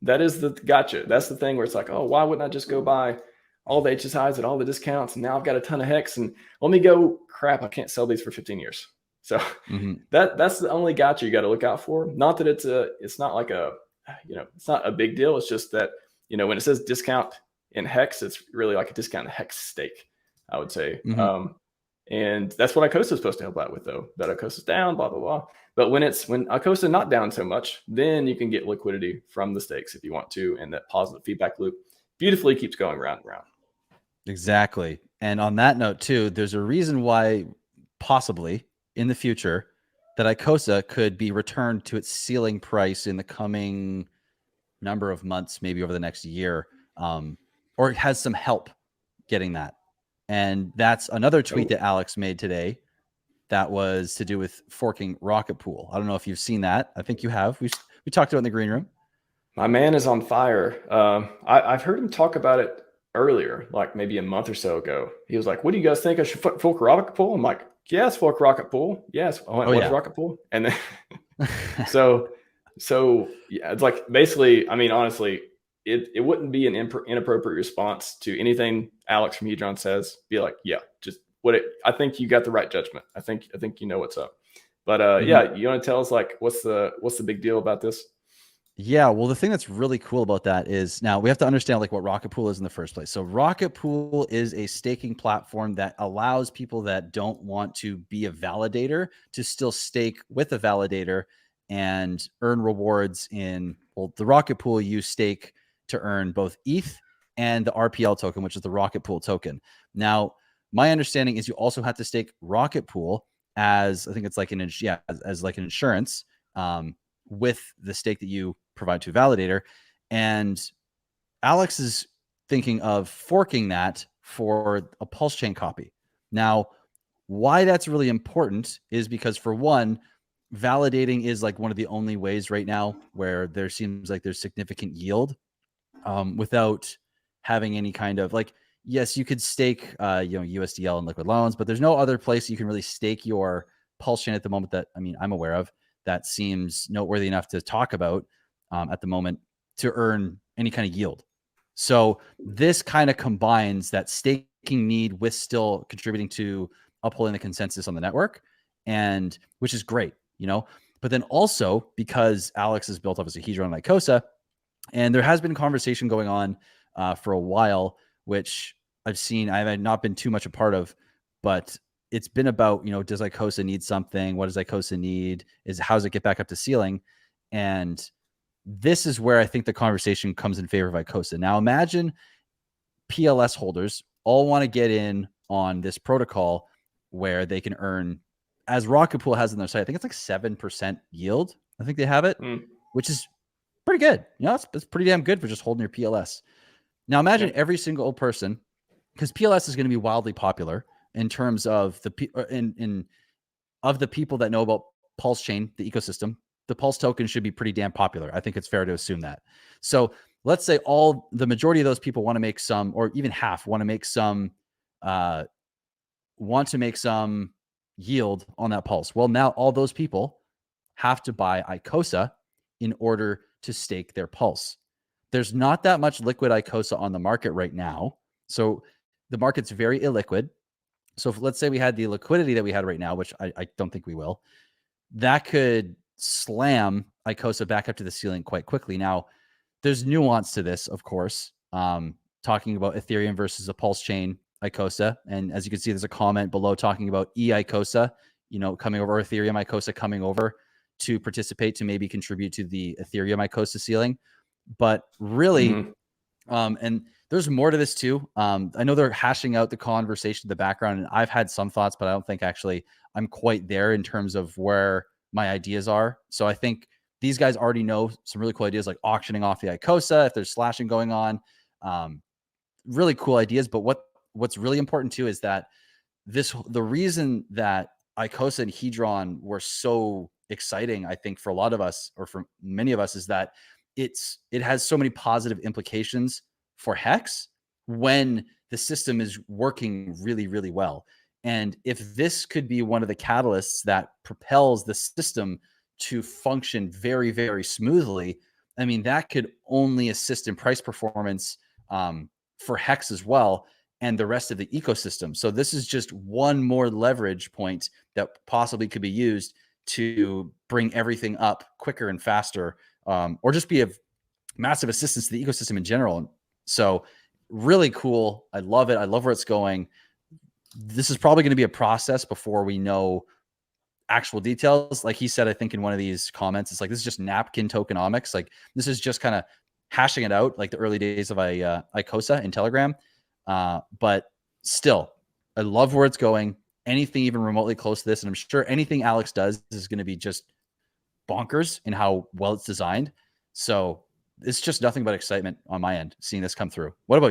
the gotcha. That's the thing where it's like, oh, why wouldn't I just go buy all the HSIs at all the discounts, and now I've got a ton of hex, and let me go, crap, I can't sell these for 15 years. So that's the only gotcha you got to look out for. Not that it's not like a, it's not a big deal. It's just that, when it says discount in hex, it's really like a discount in hex stake, I would say. And that's what ICOSA is supposed to help out with, though. That ICOSA's down, blah, blah, blah. But when ICOSA not down so much, then you can get liquidity from the stakes if you want to, and that positive feedback loop beautifully keeps going round and round. Exactly. And on that note too, there's a reason why possibly in the future that ICOSA could be returned to its ceiling price in the coming number of months, maybe over the next year, or it has some help getting that. And that's another tweet that Alex made today that was to do with forking Rocketpool. I don't know if you've seen that. I think you have. We talked about it in the green room. My man is on fire. I've heard him talk about it earlier, like maybe a month or so ago. He was like, what do you guys think? I should fork Rocketpool? I'm like, yes, fork Rocketpool. Yes. I went, what's Rocketpool? And then so yeah, it's like, basically, I mean, honestly, it wouldn't be an inappropriate response to anything Alex from Hedron says. Be like, yeah, just I think you got the right judgment. I think you know what's up. But yeah, you want to tell us, like, what's the big deal about this? Yeah, well, the thing that's really cool about that is, now we have to understand like what Rocketpool is in the first place. So Rocketpool is a staking platform that allows people that don't want to be a validator to still stake with a validator and earn rewards in, well, the Rocketpool you stake to earn both ETH and the RPL token, which is the Rocketpool token. Now, my understanding is you also have to stake Rocketpool as, I think it's like as like an insurance, with the stake that you provide to a validator. And Alex is thinking of forking that for a PulseChain copy. Now, why that's really important is because, for one, validating is like one of the only ways right now where there seems like there's significant yield without having any kind of, like, yes, you could stake USDL and liquid loans, but there's no other place you can really stake your PulseChain at the moment that, I mean, I'm aware of, that seems noteworthy enough to talk about at the moment to earn any kind of yield. So this kind of combines that staking need with still contributing to upholding the consensus on the network, and which is great, But then also, because Alex is built obviously Hedron and ICOSA, and there has been conversation going on for a while, which I've seen, I have not been too much a part of, but it's been about, does ICOSA need something? What does ICOSA need? How does it get back up to ceiling? And this is where I think the conversation comes in favor of ICOSA. Now, imagine PLS holders all want to get in on this protocol where they can earn, as Rocketpool has on their site, I think it's like 7% yield. I think they have it, which is pretty good. It's pretty damn good for just holding your PLS. Now, imagine every single person, because PLS is going to be wildly popular in terms of of the people that know about PulseChain, the ecosystem. The Pulse token should be pretty damn popular. I think it's fair to assume that. So let's say the majority of those people want to make some, or even half want to make some yield on that Pulse. Well, now all those people have to buy ICOSA in order to stake their Pulse. There's not that much liquid ICOSA on the market right now. So the market's very illiquid. So let's say we had the liquidity that we had right now, which I don't think we will, that could slam ICOSA back up to the ceiling quite quickly. Now, there's nuance to this, of course, talking about Ethereum versus a PulseChain ICOSA. And as you can see, there's a comment below talking about ICOSA, coming over, Ethereum ICOSA coming over to participate, to maybe contribute to the Ethereum ICOSA ceiling. But really, and there's more to this too. I know they're hashing out the conversation in the background, and I've had some thoughts, but I don't think actually I'm quite there in terms of where my ideas are. So I think these guys already know some really cool ideas, like auctioning off the ICOSA if there's slashing going on. Really cool ideas. But what's really important too is that the reason that ICOSA and Hedron were so exciting, I think, for a lot of us, or for many of us, is that it has so many positive implications for Hex when the system is working really, really well. And if this could be one of the catalysts that propels the system to function very, very smoothly, I mean, that could only assist in price performance for Hex as well, and the rest of the ecosystem. So this is just one more leverage point that possibly could be used to bring everything up quicker and faster, or just be of massive assistance to the ecosystem in general. So really cool. I love it. I love where it's going. This is probably going to be a process before we know actual details. Like he said, I think in one of these comments, it's like, this is just napkin tokenomics. Like this is just kind of hashing it out, like the early days of ICOSA in Telegram. But still, I love where it's going. Anything even remotely close to this, and I'm sure anything Alex does is going to be just bonkers in how well it's designed. So it's just nothing but excitement on my end, seeing this come through. What about you?